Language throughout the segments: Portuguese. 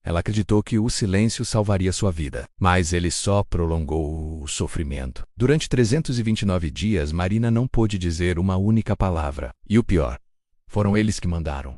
Ela acreditou que o silêncio salvaria sua vida, mas ele só prolongou o sofrimento. Durante 329 dias, Marina não pôde dizer uma única palavra. E o pior, foram eles que mandaram.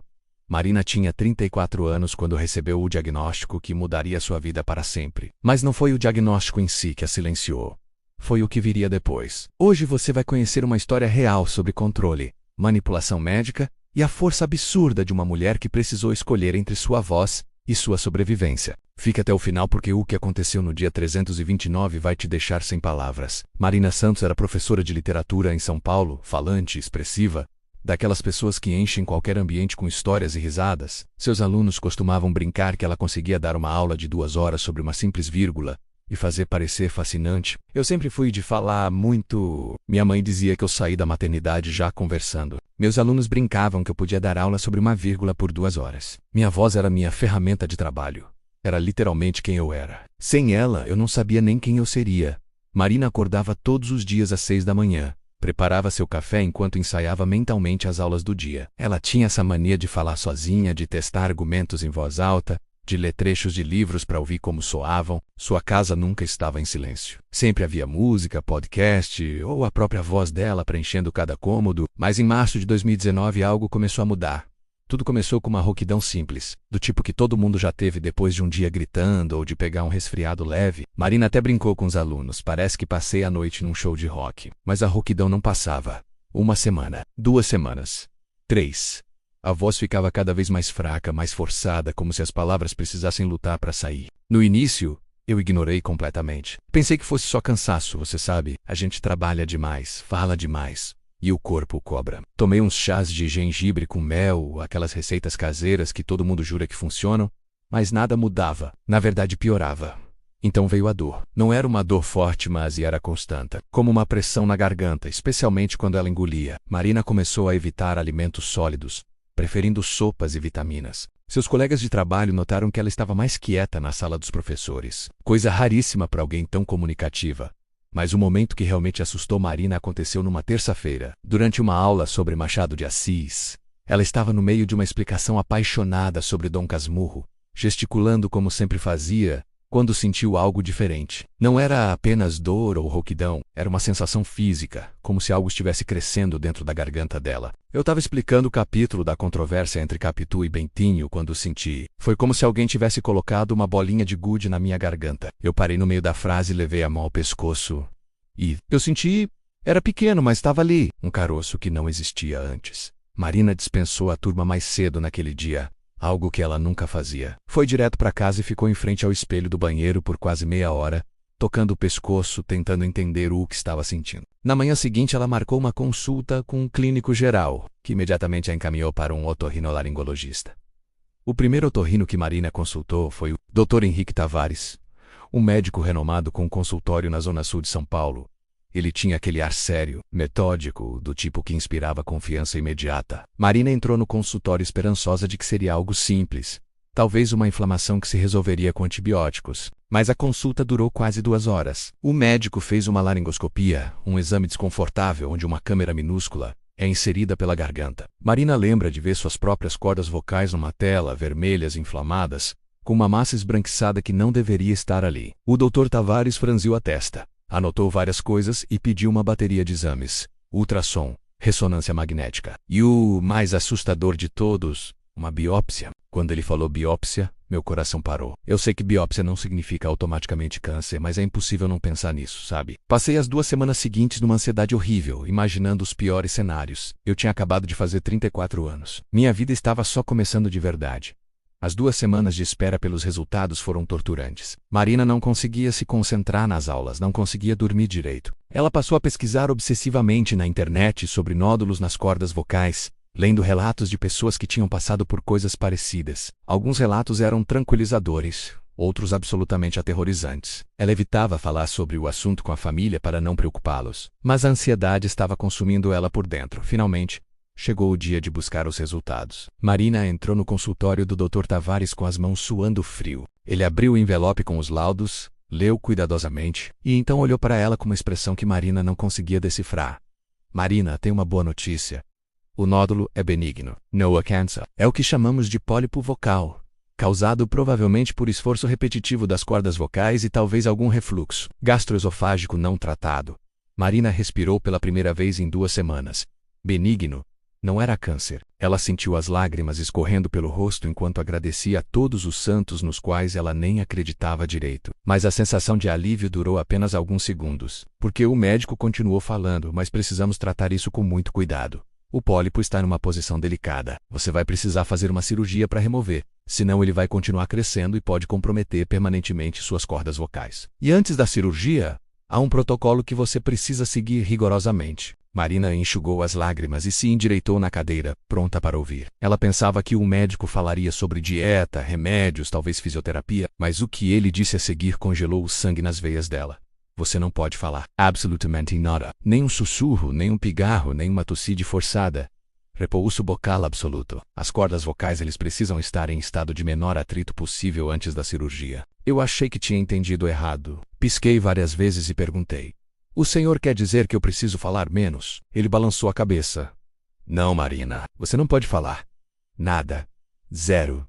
Marina tinha 34 anos quando recebeu o diagnóstico que mudaria sua vida para sempre. Mas não foi o diagnóstico em si que a silenciou. Foi o que viria depois. Hoje você vai conhecer uma história real sobre controle, manipulação médica e a força absurda de uma mulher que precisou escolher entre sua voz e sua sobrevivência. Fique até o final porque o que aconteceu no dia 329 vai te deixar sem palavras. Marina Santos era professora de literatura em São Paulo, falante, expressiva, daquelas pessoas que enchem qualquer ambiente com histórias e risadas. Seus alunos costumavam brincar que ela conseguia dar uma aula de 2 horas sobre uma simples vírgula e fazer parecer fascinante. Eu sempre fui de falar muito. Minha mãe dizia que eu saí da maternidade já conversando. Meus alunos brincavam que eu podia dar aula sobre uma vírgula por 2 horas. Minha voz era minha ferramenta de trabalho. Era literalmente quem eu era. Sem ela, eu não sabia nem quem eu seria. Marina acordava todos os dias às 6 da manhã. Preparava seu café enquanto ensaiava mentalmente as aulas do dia. Ela tinha essa mania de falar sozinha, de testar argumentos em voz alta, de ler trechos de livros para ouvir como soavam. Sua casa nunca estava em silêncio. Sempre havia música, podcast ou a própria voz dela preenchendo cada cômodo. Mas em março de 2019 algo começou a mudar. Tudo começou com uma rouquidão simples, do tipo que todo mundo já teve depois de um dia gritando ou de pegar um resfriado leve. Marina até brincou com os alunos, parece que passei a noite num show de rock. Mas a rouquidão não passava. 1 semana, 2 semanas, 3. A voz ficava cada vez mais fraca, mais forçada, como se as palavras precisassem lutar para sair. No início, eu ignorei completamente. Pensei que fosse só cansaço, você sabe. A gente trabalha demais, fala demais. E o corpo cobra. Tomei uns chás de gengibre com mel, aquelas receitas caseiras que todo mundo jura que funcionam, mas nada mudava. Na verdade, piorava. Então veio a dor. Não era uma dor forte, mas era constante, como uma pressão na garganta, especialmente quando ela engolia. Marina começou a evitar alimentos sólidos, preferindo sopas e vitaminas. Seus colegas de trabalho notaram que ela estava mais quieta na sala dos professores, coisa raríssima para alguém tão comunicativa. Mas o momento que realmente assustou Marina aconteceu numa terça-feira, durante uma aula sobre Machado de Assis. Ela estava no meio de uma explicação apaixonada sobre Dom Casmurro, gesticulando como sempre fazia, quando sentiu algo diferente. Não era apenas dor ou rouquidão, era uma sensação física, como se algo estivesse crescendo dentro da garganta dela. Eu estava explicando o capítulo da controvérsia entre Capitu e Bentinho quando senti. Foi como se alguém tivesse colocado uma bolinha de gude na minha garganta. Eu parei no meio da frase e levei a mão ao pescoço. E eu senti. Era pequeno, mas estava ali. Um caroço que não existia antes. Marina dispensou a turma mais cedo naquele dia. Algo que ela nunca fazia. Foi direto para casa e ficou em frente ao espelho do banheiro por quase meia hora, tocando o pescoço, tentando entender o que estava sentindo. Na manhã seguinte, ela marcou uma consulta com um clínico geral, que imediatamente a encaminhou para um otorrinolaringologista. O primeiro otorrino que Marina consultou foi o Dr. Henrique Tavares, um médico renomado com um consultório na zona sul de São Paulo. Ele tinha aquele ar sério, metódico, do tipo que inspirava confiança imediata. Marina entrou no consultório esperançosa de que seria algo simples, talvez uma inflamação que se resolveria com antibióticos. Mas a consulta durou quase 2 horas. O médico fez uma laringoscopia, um exame desconfortável onde uma câmera minúscula é inserida pela garganta. Marina lembra de ver suas próprias cordas vocais numa tela, vermelhas e inflamadas, com uma massa esbranquiçada que não deveria estar ali. O Dr. Tavares franziu a testa. Anotou várias coisas e pediu uma bateria de exames, ultrassom, ressonância magnética. E o mais assustador de todos, uma biópsia. Quando ele falou biópsia, meu coração parou. Eu sei que biópsia não significa automaticamente câncer, mas é impossível não pensar nisso, sabe? Passei as 2 semanas seguintes numa ansiedade horrível, imaginando os piores cenários. Eu tinha acabado de fazer 34 anos. Minha vida estava só começando de verdade. As 2 semanas de espera pelos resultados foram torturantes. Marina não conseguia se concentrar nas aulas, não conseguia dormir direito. Ela passou a pesquisar obsessivamente na internet sobre nódulos nas cordas vocais, lendo relatos de pessoas que tinham passado por coisas parecidas. Alguns relatos eram tranquilizadores, outros absolutamente aterrorizantes. Ela evitava falar sobre o assunto com a família para não preocupá-los. Mas a ansiedade estava consumindo ela por dentro. Finalmente, chegou o dia de buscar os resultados. Marina entrou no consultório do Dr. Tavares com as mãos suando frio. Ele abriu o envelope com os laudos, leu cuidadosamente, e então olhou para ela com uma expressão que Marina não conseguia decifrar. Marina, tem uma boa notícia. O nódulo é benigno. No cancer. É o que chamamos de pólipo vocal. causado provavelmente por esforço repetitivo das cordas vocais e talvez algum refluxo gastroesofágico não tratado. Marina respirou pela primeira vez em 2 semanas. Benigno. Não era câncer. Ela sentiu as lágrimas escorrendo pelo rosto enquanto agradecia a todos os santos nos quais ela nem acreditava direito. Mas a sensação de alívio durou apenas alguns segundos, porque o médico continuou falando, mas precisamos tratar isso com muito cuidado. O pólipo está numa posição delicada. Você vai precisar fazer uma cirurgia para remover, senão ele vai continuar crescendo e pode comprometer permanentemente suas cordas vocais. E antes da cirurgia, há um protocolo que você precisa seguir rigorosamente. Marina enxugou as lágrimas e se endireitou na cadeira, pronta para ouvir. Ela pensava que o médico falaria sobre dieta, remédios, talvez fisioterapia, mas o que ele disse a seguir congelou o sangue nas veias dela. Você não pode falar. Absolutamente nada. Nem um sussurro, nem um pigarro, nem uma tosside forçada. Repouso bucal absoluto. As cordas vocais eles precisam estar em estado de menor atrito possível antes da cirurgia. Eu achei que tinha entendido errado. Pisquei várias vezes e perguntei. O senhor quer dizer que eu preciso falar menos? Ele balançou a cabeça. Não, Marina. Você não pode falar. Nada. Zero.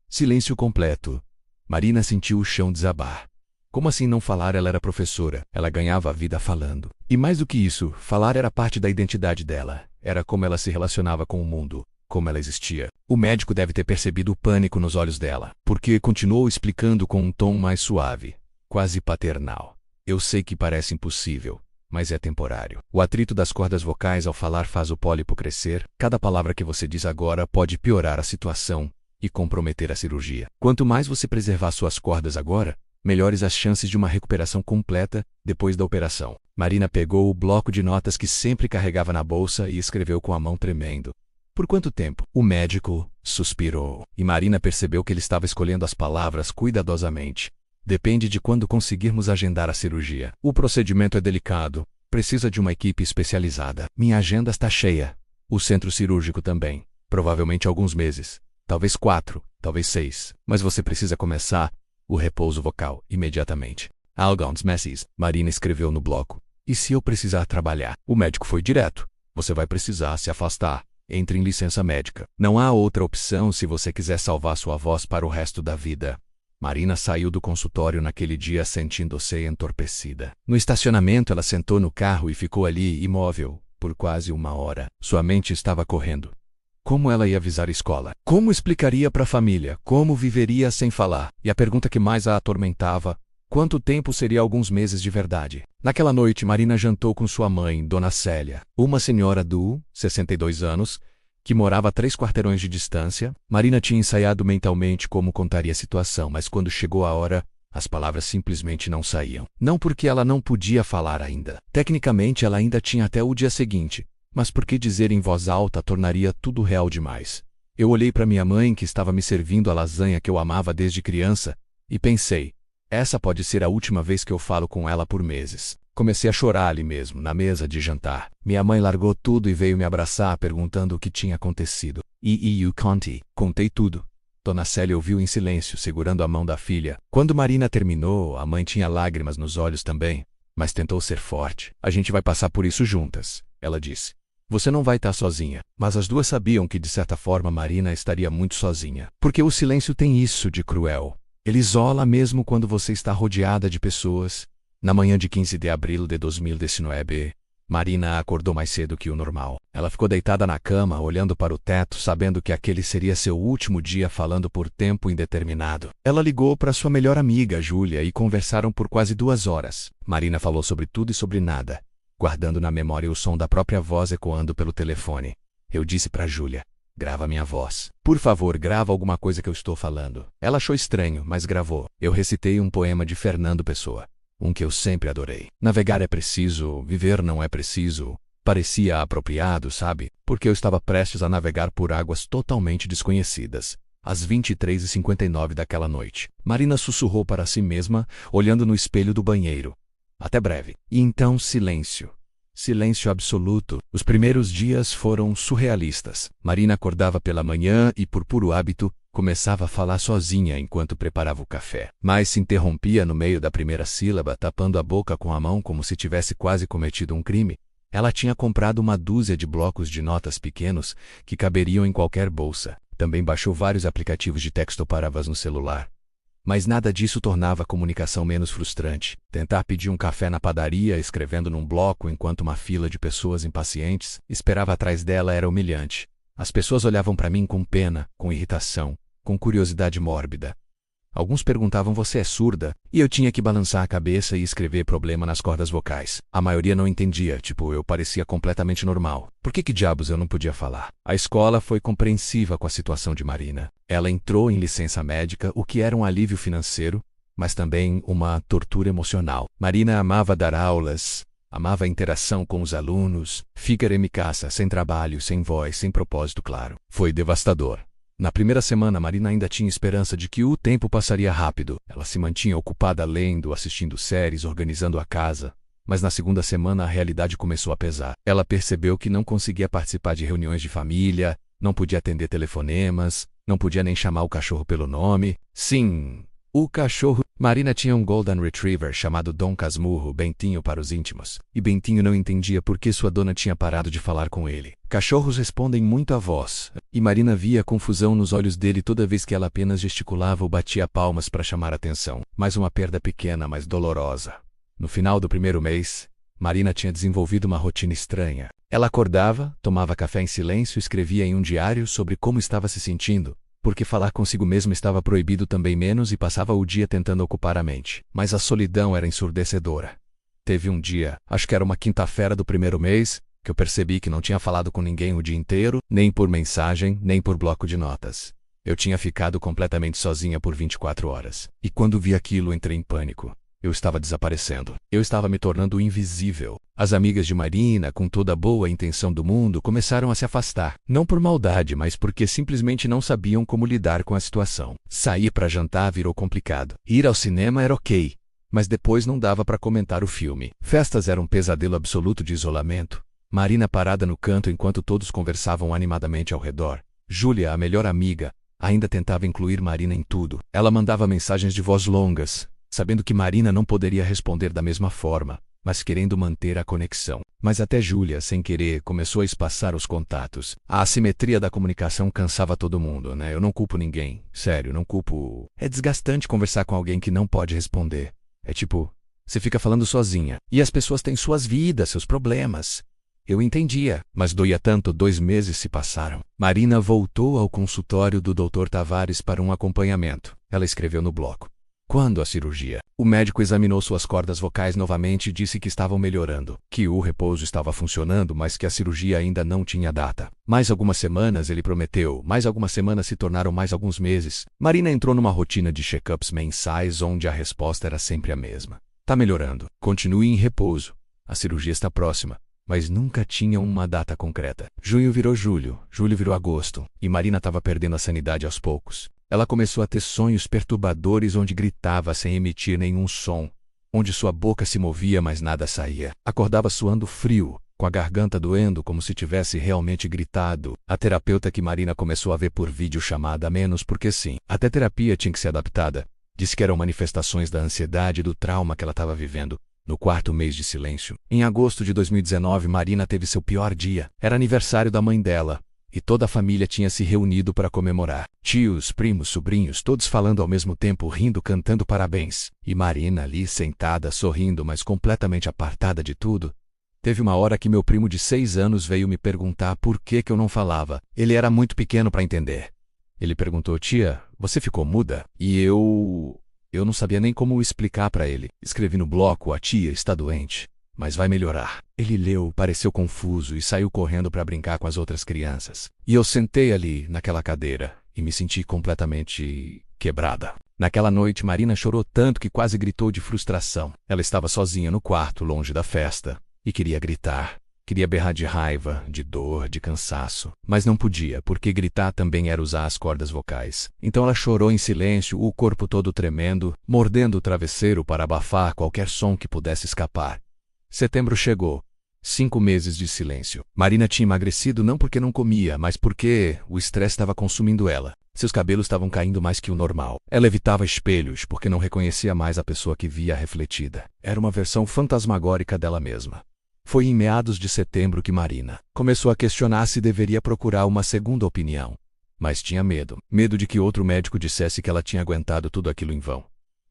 Silêncio completo. Marina sentiu o chão desabar. Como assim não falar? Ela era professora. Ela ganhava a vida falando. E mais do que isso, falar era parte da identidade dela. Era como ela se relacionava com o mundo, como ela existia. O médico deve ter percebido o pânico nos olhos dela, porque continuou explicando com um tom mais suave, quase paternal. Eu sei que parece impossível, mas é temporário. O atrito das cordas vocais ao falar faz o pólipo crescer. Cada palavra que você diz agora pode piorar a situação e comprometer a cirurgia. Quanto mais você preservar suas cordas agora, melhores as chances de uma recuperação completa depois da operação. Marina pegou o bloco de notas que sempre carregava na bolsa e escreveu com a mão tremendo. Por quanto tempo? O médico suspirou, e Marina percebeu que ele estava escolhendo as palavras cuidadosamente. Depende de quando conseguirmos agendar a cirurgia. O procedimento é delicado. Precisa de uma equipe especializada. Minha agenda está cheia. O centro cirúrgico também. Provavelmente alguns meses. Talvez 4, talvez 6. Mas você precisa começar o repouso vocal imediatamente. Alguns meses, Marina escreveu no bloco. E se eu precisar trabalhar? O médico foi direto. Você vai precisar se afastar. Entre em licença médica. Não há outra opção se você quiser salvar sua voz para o resto da vida. Marina saiu do consultório naquele dia sentindo-se entorpecida. No estacionamento, ela sentou no carro e ficou ali, imóvel, por quase 1 hora. Sua mente estava correndo. Como ela ia avisar a escola? Como explicaria para a família? Como viveria sem falar? E a pergunta que mais a atormentava: quanto tempo seria alguns meses de verdade? Naquela noite, Marina jantou com sua mãe, Dona Célia, uma senhora de 62 anos, que morava a 3 quarteirões de distância. Marina tinha ensaiado mentalmente como contaria a situação, mas quando chegou a hora, as palavras simplesmente não saíam. Não porque ela não podia falar ainda. Tecnicamente, ela ainda tinha até o dia seguinte, mas porque dizer em voz alta tornaria tudo real demais. Eu olhei para minha mãe, que estava me servindo a lasanha que eu amava desde criança, e pensei, essa pode ser a última vez que eu falo com ela por meses. Comecei a chorar ali mesmo, na mesa de jantar. Minha mãe largou tudo e veio me abraçar, perguntando o que tinha acontecido. E Conti. Contei tudo. Dona Célia ouviu em silêncio, segurando a mão da filha. Quando Marina terminou, a mãe tinha lágrimas nos olhos também, mas tentou ser forte. A gente vai passar por isso juntas, ela disse. Você não vai estar sozinha. Mas as duas sabiam que, de certa forma, Marina estaria muito sozinha. Porque o silêncio tem isso de cruel. Ele isola mesmo quando você está rodeada de pessoas. Na manhã de 15 de abril de 2019, Marina acordou mais cedo que o normal. Ela ficou deitada na cama, olhando para o teto, sabendo que aquele seria seu último dia falando por tempo indeterminado. Ela ligou para sua melhor amiga, Júlia, e conversaram por quase 2 horas. Marina falou sobre tudo e sobre nada, guardando na memória o som da própria voz ecoando pelo telefone. Eu disse para Júlia: grava minha voz. Por favor, grava alguma coisa que eu estou falando. Ela achou estranho, mas gravou. Eu recitei um poema de Fernando Pessoa. Um que eu sempre adorei. Navegar é preciso, viver não é preciso. Parecia apropriado, sabe? Porque eu estava prestes a navegar por águas totalmente desconhecidas. Às 23h59 daquela noite. Marina sussurrou para si mesma, olhando no espelho do banheiro. Até breve. E então silêncio. Silêncio absoluto. Os primeiros dias foram surrealistas. Marina acordava pela manhã e, por puro hábito, começava a falar sozinha enquanto preparava o café. Mas se interrompia no meio da primeira sílaba, tapando a boca com a mão como se tivesse quase cometido um crime. Ela tinha comprado 1 dúzia de blocos de notas pequenos que caberiam em qualquer bolsa. Também baixou vários aplicativos de texto para voz no celular. Mas nada disso tornava a comunicação menos frustrante. Tentar pedir um café na padaria, escrevendo num bloco enquanto uma fila de pessoas impacientes esperava atrás dela era humilhante. As pessoas olhavam para mim com pena, com irritação, com curiosidade mórbida. Alguns perguntavam: você é surda? E eu tinha que balançar a cabeça e escrever problema nas cordas vocais. A maioria não entendia, eu parecia completamente normal. Por que diabos eu não podia falar? A escola foi compreensiva com a situação de Marina. Ela entrou em licença médica, o que era um alívio financeiro, mas também uma tortura emocional. Marina amava dar aulas, amava a interação com os alunos, ficar em casa, sem trabalho, sem voz, sem propósito claro. Foi devastador. Na primeira semana, Marina ainda tinha esperança de que o tempo passaria rápido. Ela se mantinha ocupada lendo, assistindo séries, organizando a casa. Mas na segunda semana a realidade começou a pesar. Ela percebeu que não conseguia participar de reuniões de família, não podia atender telefonemas, não podia nem chamar o cachorro pelo nome. Sim, o cachorro. Marina tinha um Golden Retriever chamado Dom Casmurro, Bentinho para os íntimos. E Bentinho não entendia por que sua dona tinha parado de falar com ele. Cachorros respondem muito à voz, e Marina via a confusão nos olhos dele toda vez que ela apenas gesticulava ou batia palmas para chamar atenção. Mais uma perda pequena, mas dolorosa. No final do primeiro mês, Marina tinha desenvolvido uma rotina estranha. Ela acordava, tomava café em silêncio e escrevia em um diário sobre como estava se sentindo, porque falar consigo mesma estava proibido também menos e passava o dia tentando ocupar a mente. Mas a solidão era ensurdecedora. Teve um dia, acho que era uma quinta-feira do primeiro mês, que eu percebi que não tinha falado com ninguém o dia inteiro, nem por mensagem, nem por bloco de notas. Eu tinha ficado completamente sozinha por 24 horas. E quando vi aquilo, entrei em pânico. Eu estava desaparecendo. Eu estava me tornando invisível. As amigas de Marina, com toda a boa intenção do mundo, começaram a se afastar. Não por maldade, mas porque simplesmente não sabiam como lidar com a situação. Sair para jantar virou complicado. Ir ao cinema era ok, mas depois não dava para comentar o filme. Festas eram um pesadelo absoluto de isolamento. Marina parada no canto enquanto todos conversavam animadamente ao redor. Júlia, a melhor amiga, ainda tentava incluir Marina em tudo. Ela mandava mensagens de voz longas, sabendo que Marina não poderia responder da mesma forma, mas querendo manter a conexão. Mas até Júlia, sem querer, começou a espaçar os contatos. A assimetria da comunicação cansava todo mundo, né? Eu não culpo ninguém. Sério, não culpo. É desgastante conversar com alguém que não pode responder. É você fica falando sozinha. E as pessoas têm suas vidas, seus problemas. Eu entendia, mas doía tanto. 2 meses se passaram. Marina voltou ao consultório do Dr. Tavares para um acompanhamento. Ela escreveu no bloco: quando a cirurgia? O médico examinou suas cordas vocais novamente e disse que estavam melhorando, que o repouso estava funcionando, mas que a cirurgia ainda não tinha data. Mais algumas semanas, ele prometeu. Mais algumas semanas se tornaram mais alguns meses. Marina entrou numa rotina de check-ups mensais onde a resposta era sempre a mesma: tá melhorando. Continue em repouso. A cirurgia está próxima. Mas nunca tinha uma data concreta. Junho virou julho, julho virou agosto, e Marina estava perdendo a sanidade aos poucos. Ela começou a ter sonhos perturbadores onde gritava sem emitir nenhum som, onde sua boca se movia mas nada saía. Acordava suando frio, com a garganta doendo como se tivesse realmente gritado. A terapeuta que Marina começou a ver por videochamada menos porque sim. Até terapia tinha que ser adaptada. Disse que eram manifestações da ansiedade e do trauma que ela estava vivendo. No 4º mês de silêncio, em agosto de 2019, Marina teve seu pior dia. Era aniversário da mãe dela, e toda a família tinha se reunido para comemorar. Tios, primos, sobrinhos, todos falando ao mesmo tempo, rindo, cantando parabéns. E Marina ali sentada, sorrindo, mas completamente apartada de tudo. Teve uma hora que meu primo de 6 anos veio me perguntar por que eu não falava. Ele era muito pequeno para entender. Ele perguntou: tia, você ficou muda? E eu não sabia nem como explicar para ele. Escrevi no bloco: a tia está doente, mas vai melhorar. Ele leu, pareceu confuso e saiu correndo para brincar com as outras crianças. E eu sentei ali, naquela cadeira, e me senti completamente quebrada. Naquela noite, Marina chorou tanto que quase gritou de frustração. Ela estava sozinha no quarto, longe da festa, e queria gritar. Queria berrar de raiva, de dor, de cansaço. Mas não podia, porque gritar também era usar as cordas vocais. Então ela chorou em silêncio, o corpo todo tremendo, mordendo o travesseiro para abafar qualquer som que pudesse escapar. Setembro chegou. 5 meses de silêncio. Marina tinha emagrecido não porque não comia, mas porque o estresse estava consumindo ela. Seus cabelos estavam caindo mais que o normal. Ela evitava espelhos porque não reconhecia mais a pessoa que via refletida. Era uma versão fantasmagórica dela mesma. Foi em meados de setembro que Marina começou a questionar se deveria procurar uma segunda opinião. mas tinha medo. Medo de que outro médico dissesse que ela tinha aguentado tudo aquilo em vão.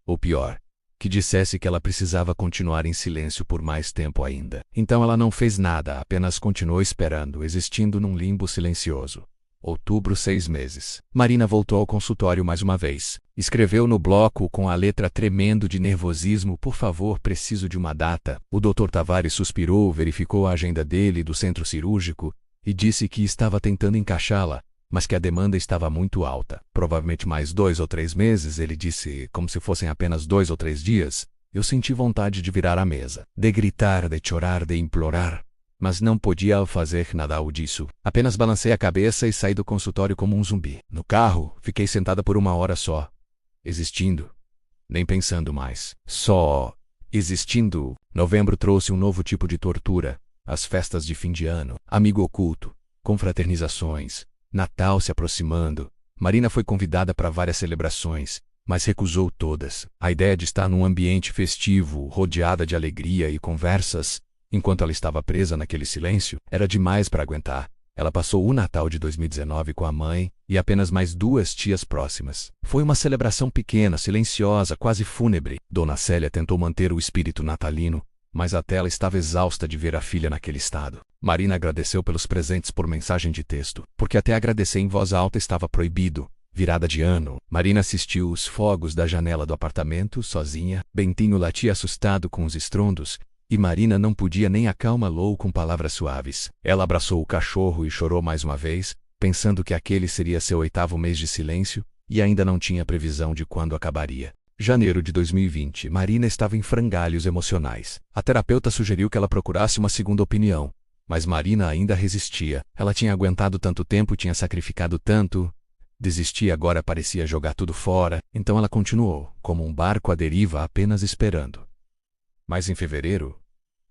Ou pior, que dissesse que ela precisava continuar em silêncio por mais tempo ainda. Então ela não fez nada, apenas continuou esperando, existindo num limbo silencioso. Outubro, 6 meses. Marina voltou ao consultório mais uma vez. Escreveu no bloco com a letra tremendo de nervosismo: por favor, preciso de uma data. O Dr. Tavares suspirou, verificou a agenda dele e do centro cirúrgico e disse que estava tentando encaixá-la, mas que a demanda estava muito alta. Provavelmente mais 2 ou 3 meses, ele disse, como se fossem apenas 2 ou 3 dias. Eu senti vontade de virar à mesa, de gritar, de chorar, de implorar. Mas não podia fazer nada disso. Apenas balancei a cabeça e saí do consultório como um zumbi. No carro, fiquei sentada por 1 hora só, existindo, nem pensando mais. Só existindo. Novembro trouxe um novo tipo de tortura. As festas de fim de ano, amigo oculto, confraternizações, Natal se aproximando. Marina foi convidada para várias celebrações, mas recusou todas. A ideia de estar num ambiente festivo, rodeada de alegria e conversas, enquanto ela estava presa naquele silêncio, era demais para aguentar. Ela passou o Natal de 2019 com a mãe e apenas mais 2 tias próximas. Foi uma celebração pequena, silenciosa, quase fúnebre. Dona Célia tentou manter o espírito natalino, mas até ela estava exausta de ver a filha naquele estado. Marina agradeceu pelos presentes por mensagem de texto, porque até agradecer em voz alta estava proibido. Virada de ano, Marina assistiu os fogos da janela do apartamento, sozinha. Bentinho latia assustado com os estrondos, e Marina não podia nem acalmá-lo com palavras suaves. Ela abraçou o cachorro e chorou mais uma vez, pensando que aquele seria seu 8º mês de silêncio, e ainda não tinha previsão de quando acabaria. Janeiro de 2020, Marina estava em frangalhos emocionais. A terapeuta sugeriu que ela procurasse uma segunda opinião, mas Marina ainda resistia. Ela tinha aguentado tanto tempo, tinha sacrificado tanto. Desistir agora parecia jogar tudo fora, então ela continuou, como um barco à deriva, apenas esperando. Mas em fevereiro,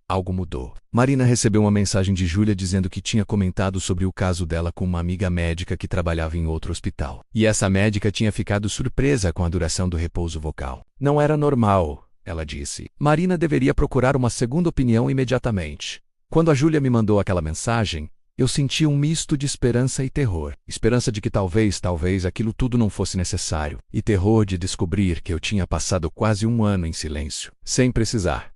algo mudou. Marina recebeu uma mensagem de Júlia dizendo que tinha comentado sobre o caso dela com uma amiga médica que trabalhava em outro hospital. E essa médica tinha ficado surpresa com a duração do repouso vocal. Não era normal, ela disse. Marina deveria procurar uma segunda opinião imediatamente. Quando a Júlia me mandou aquela mensagem, eu senti um misto de esperança e terror. Esperança de que talvez aquilo tudo não fosse necessário. E terror de descobrir que eu tinha passado quase 1 ano em silêncio, sem precisar.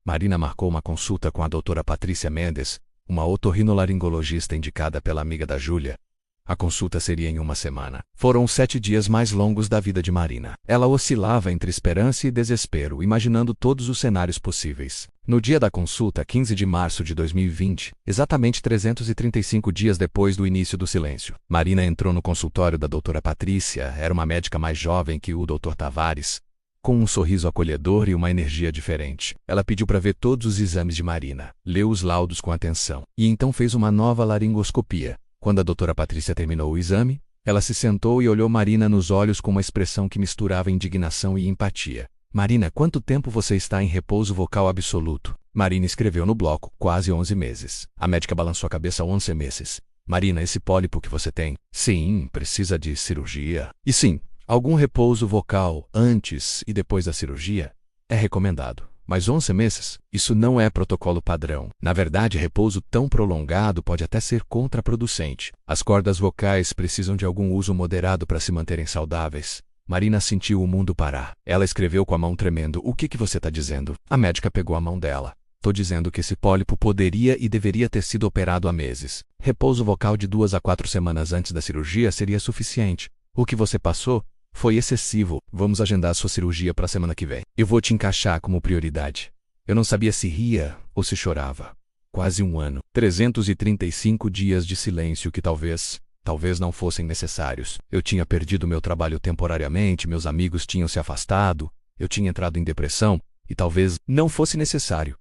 Marina marcou uma consulta com a doutora Patrícia Mendes, uma otorrinolaringologista indicada pela amiga da Júlia. A consulta seria em 1 semana. Foram os 7 dias mais longos da vida de Marina. Ela oscilava entre esperança e desespero, imaginando todos os cenários possíveis. No dia da consulta, 15 de março de 2020, exatamente 335 dias depois do início do silêncio, Marina entrou no consultório da doutora Patrícia. Era uma médica mais jovem que o Dr. Tavares, com um sorriso acolhedor e uma energia diferente. Ela pediu para ver todos os exames de Marina, leu os laudos com atenção, e então fez uma nova laringoscopia. Quando a doutora Patrícia terminou o exame, ela se sentou e olhou Marina nos olhos com uma expressão que misturava indignação e empatia. Marina, quanto tempo você está em repouso vocal absoluto? Marina escreveu no bloco, quase 11 meses. A médica balançou a cabeça. 11 meses. Marina, esse pólipo que você tem? Sim, precisa de cirurgia. E sim, algum repouso vocal antes e depois da cirurgia é recomendado. Mas 11 meses? Isso não é protocolo padrão. Na verdade, repouso tão prolongado pode até ser contraproducente. As cordas vocais precisam de algum uso moderado para se manterem saudáveis. Marina sentiu o mundo parar. Ela escreveu com a mão tremendo. O que você está dizendo? A médica pegou a mão dela. Tô dizendo que esse pólipo poderia e deveria ter sido operado há meses. Repouso vocal de 2 a 4 semanas antes da cirurgia seria suficiente. O que você passou foi excessivo. Vamos agendar sua cirurgia para a semana que vem. Eu vou te encaixar como prioridade. Eu não sabia se ria ou se chorava. Quase 1 ano. 335 dias de silêncio que talvez não fossem necessários. Eu tinha perdido meu trabalho temporariamente, meus amigos tinham se afastado, eu tinha entrado em depressão, e talvez não fosse necessário.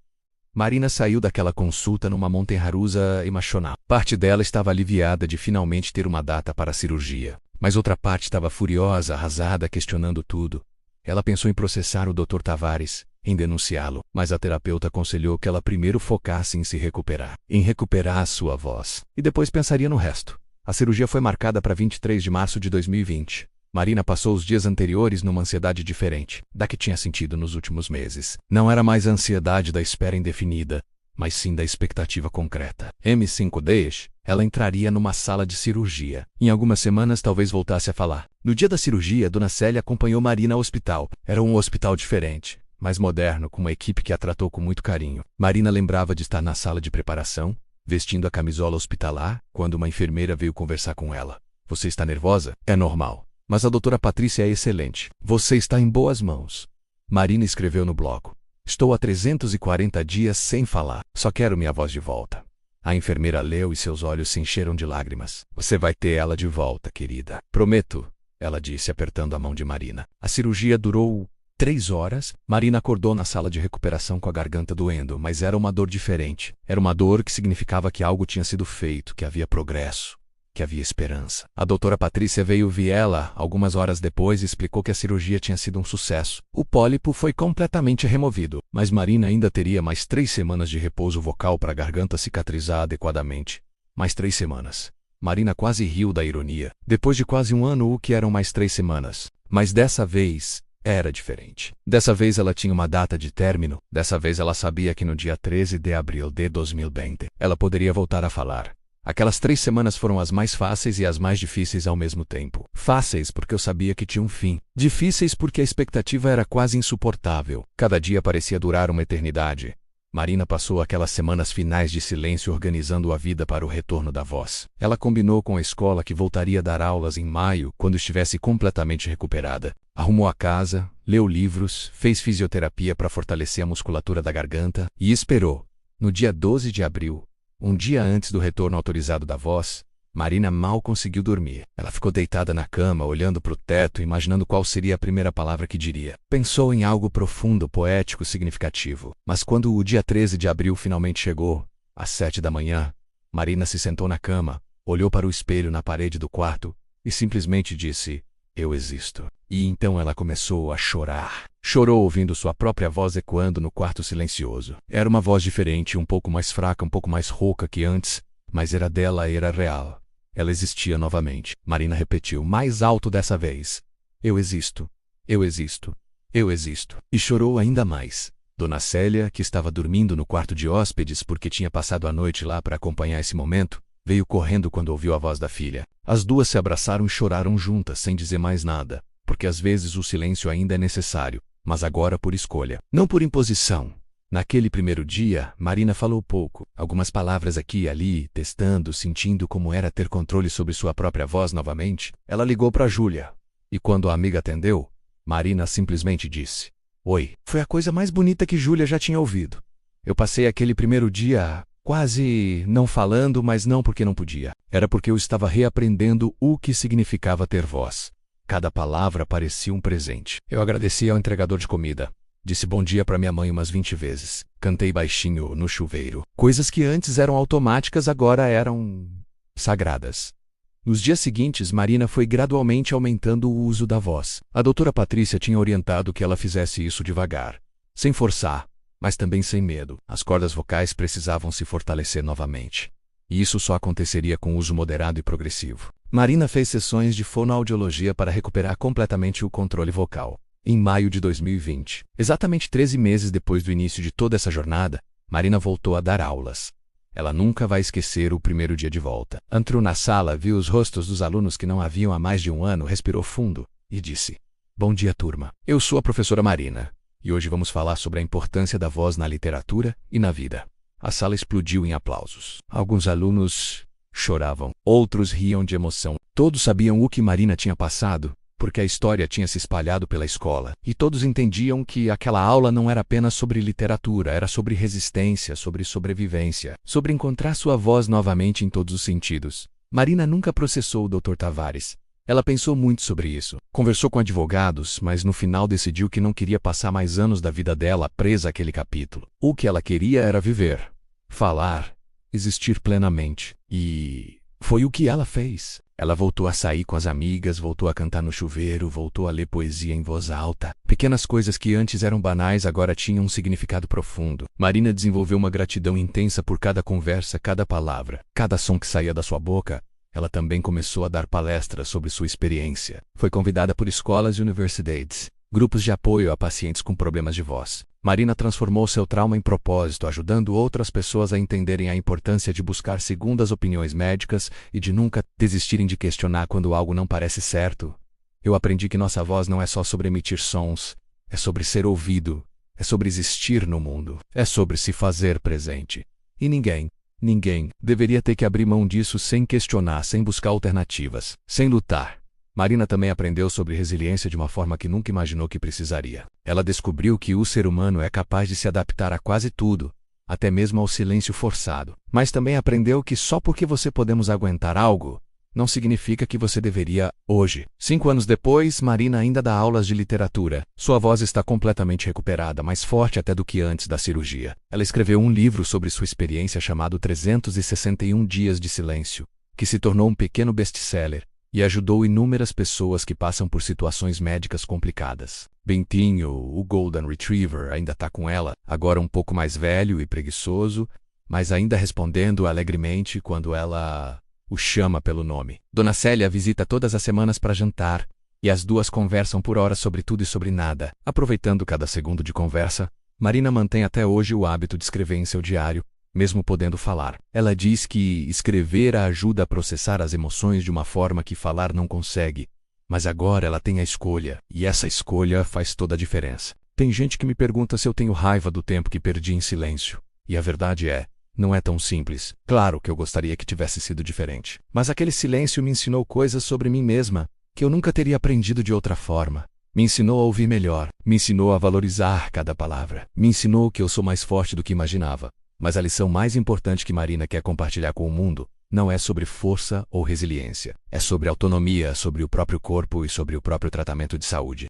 Marina saiu daquela consulta numa montanha-russa emocional. Parte dela estava aliviada de finalmente ter uma data para a cirurgia, mas outra parte estava furiosa, arrasada, questionando tudo. Ela pensou em processar o Dr. Tavares, em denunciá-lo, mas a terapeuta aconselhou que ela primeiro focasse em se recuperar, em recuperar a sua voz, e depois pensaria no resto. A cirurgia foi marcada para 23 de março de 2020. Marina passou os dias anteriores numa ansiedade diferente da que tinha sentido nos últimos meses. Não era mais a ansiedade da espera indefinida, mas sim da expectativa concreta. M5 Dash ela entraria numa sala de cirurgia. Em algumas semanas talvez voltasse a falar. No dia da cirurgia, Dona Célia acompanhou Marina ao hospital. Era um hospital diferente, mais moderno, com uma equipe que a tratou com muito carinho. Marina lembrava de estar na sala de preparação, vestindo a camisola hospitalar, quando uma enfermeira veio conversar com ela. Você está nervosa? É normal. Mas a doutora Patrícia é excelente. Você está em boas mãos. Marina escreveu no bloco. Estou há 340 dias sem falar. Só quero minha voz de volta. A enfermeira leu e seus olhos se encheram de lágrimas. Você vai ter ela de volta, querida. Prometo, ela disse, apertando a mão de Marina. A cirurgia durou 3 horas. Marina acordou na sala de recuperação com a garganta doendo, mas era uma dor diferente. Era uma dor que significava que algo tinha sido feito, que havia progresso, que havia esperança. A doutora Patrícia veio ver ela algumas horas depois e explicou que a cirurgia tinha sido um sucesso. O pólipo foi completamente removido, mas Marina ainda teria mais 3 semanas de repouso vocal para a garganta cicatrizar adequadamente. Mais 3 semanas. Marina quase riu da ironia. Depois de quase um ano, o que eram mais 3 semanas? Mas dessa vez era diferente. Dessa vez ela tinha uma data de término. Dessa vez ela sabia que no dia 13 de abril de 2020 ela poderia voltar a falar. Aquelas 3 semanas foram as mais fáceis e as mais difíceis ao mesmo tempo. Fáceis porque eu sabia que tinha um fim. Difíceis porque a expectativa era quase insuportável. Cada dia parecia durar uma eternidade. Marina passou aquelas semanas finais de silêncio organizando a vida para o retorno da voz. Ela combinou com a escola que voltaria a dar aulas em maio, quando estivesse completamente recuperada. Arrumou a casa, leu livros, fez fisioterapia para fortalecer a musculatura da garganta e esperou. No dia 12 de abril, um dia antes do retorno autorizado da voz, Marina mal conseguiu dormir. Ela ficou deitada na cama, olhando para o teto, imaginando qual seria a primeira palavra que diria. Pensou em algo profundo, poético, significativo. Mas quando o dia 13 de abril finalmente chegou, às 7 da manhã, Marina se sentou na cama, olhou para o espelho na parede do quarto e simplesmente disse: "Eu existo." E então ela começou a chorar. Chorou ouvindo sua própria voz ecoando no quarto silencioso. Era uma voz diferente, um pouco mais fraca, um pouco mais rouca que antes, mas era dela, era real. Ela existia novamente. Marina repetiu, mais alto dessa vez: "Eu existo. Eu existo. Eu existo." E chorou ainda mais. Dona Célia, que estava dormindo no quarto de hóspedes porque tinha passado a noite lá para acompanhar esse momento, veio correndo quando ouviu a voz da filha. As duas se abraçaram e choraram juntas, sem dizer mais nada, porque às vezes o silêncio ainda é necessário, mas agora por escolha, não por imposição. Naquele primeiro dia, Marina falou pouco, algumas palavras aqui e ali, testando, sentindo como era ter controle sobre sua própria voz novamente. Ela ligou para Júlia, e quando a amiga atendeu, Marina simplesmente disse: "Oi." Foi a coisa mais bonita que Júlia já tinha ouvido. Eu passei aquele primeiro dia quase não falando, mas não porque não podia. Era porque eu estava reaprendendo o que significava ter voz. Cada palavra parecia um presente. Eu agradeci ao entregador de comida. Disse bom dia para minha mãe umas 20 vezes. Cantei baixinho no chuveiro. Coisas que antes eram automáticas agora eram sagradas. Nos dias seguintes, Marina foi gradualmente aumentando o uso da voz. A doutora Patrícia tinha orientado que ela fizesse isso devagar, sem forçar, mas também sem medo. As cordas vocais precisavam se fortalecer novamente. E isso só aconteceria com uso moderado e progressivo. Marina fez sessões de fonoaudiologia para recuperar completamente o controle vocal. Em maio de 2020, exatamente 13 meses depois do início de toda essa jornada, Marina voltou a dar aulas. Ela nunca vai esquecer o primeiro dia de volta. Entrou na sala, viu os rostos dos alunos que não a viam há mais de um ano, respirou fundo e disse: "Bom dia, turma. Eu sou a professora Marina, e hoje vamos falar sobre a importância da voz na literatura e na vida." A sala explodiu em aplausos. Alguns alunos choravam, outros riam de emoção. Todos sabiam o que Marina tinha passado, porque a história tinha se espalhado pela escola, e todos entendiam que aquela aula não era apenas sobre literatura, era sobre resistência, sobre sobrevivência, sobre encontrar sua voz novamente em todos os sentidos. Marina nunca processou o Dr. Tavares. Ela pensou muito sobre isso. Conversou com advogados, mas no final decidiu que não queria passar mais anos da vida dela presa àquele capítulo. O que ela queria era viver, falar, existir plenamente. E foi o que ela fez. Ela voltou a sair com as amigas, voltou a cantar no chuveiro, voltou a ler poesia em voz alta. Pequenas coisas que antes eram banais agora tinham um significado profundo. Marina desenvolveu uma gratidão intensa por cada conversa, cada palavra, cada som que saía da sua boca. Ela também começou a dar palestras sobre sua experiência. Foi convidada por escolas e universidades. grupos de apoio a pacientes com problemas de voz. Marina transformou seu trauma em propósito, ajudando outras pessoas a entenderem a importância de buscar segundas opiniões médicas e de nunca desistirem de questionar quando algo não parece certo. Eu aprendi que nossa voz não é só sobre emitir sons, é sobre ser ouvido, é sobre existir no mundo, é sobre se fazer presente. E ninguém deveria ter que abrir mão disso sem questionar, sem buscar alternativas, sem lutar. Marina também aprendeu sobre resiliência de uma forma que nunca imaginou que precisaria. Ela descobriu que o ser humano é capaz de se adaptar a quase tudo, até mesmo ao silêncio forçado. Mas também aprendeu que só porque você podemos aguentar algo, não significa que você deveria, hoje. 5 anos depois, Marina ainda dá aulas de literatura. Sua voz está completamente recuperada, mais forte até do que antes da cirurgia. Ela escreveu um livro sobre sua experiência chamado 361 Dias de Silêncio, que se tornou um pequeno best-seller e ajudou inúmeras pessoas que passam por situações médicas complicadas. Bentinho, o Golden Retriever, ainda está com ela, agora um pouco mais velho e preguiçoso, mas ainda respondendo alegremente quando ela o chama pelo nome. Dona Célia a visita todas as semanas para jantar, e as duas conversam por horas sobre tudo e sobre nada. Aproveitando cada segundo de conversa, Marina mantém até hoje o hábito de escrever em seu diário, mesmo podendo falar. Ela diz que escrever a ajuda a processar as emoções de uma forma que falar não consegue, mas agora ela tem a escolha, e essa escolha faz toda a diferença. Tem gente que me pergunta se eu tenho raiva do tempo que perdi em silêncio, e a verdade é, não é tão simples. Claro que eu gostaria que tivesse sido diferente. Mas aquele silêncio me ensinou coisas sobre mim mesma que eu nunca teria aprendido de outra forma. Me ensinou a ouvir melhor, me ensinou a valorizar cada palavra, me ensinou que eu sou mais forte do que imaginava. Mas a lição mais importante que Marina quer compartilhar com o mundo não é sobre força ou resiliência. É sobre autonomia, sobre o próprio corpo e sobre o próprio tratamento de saúde.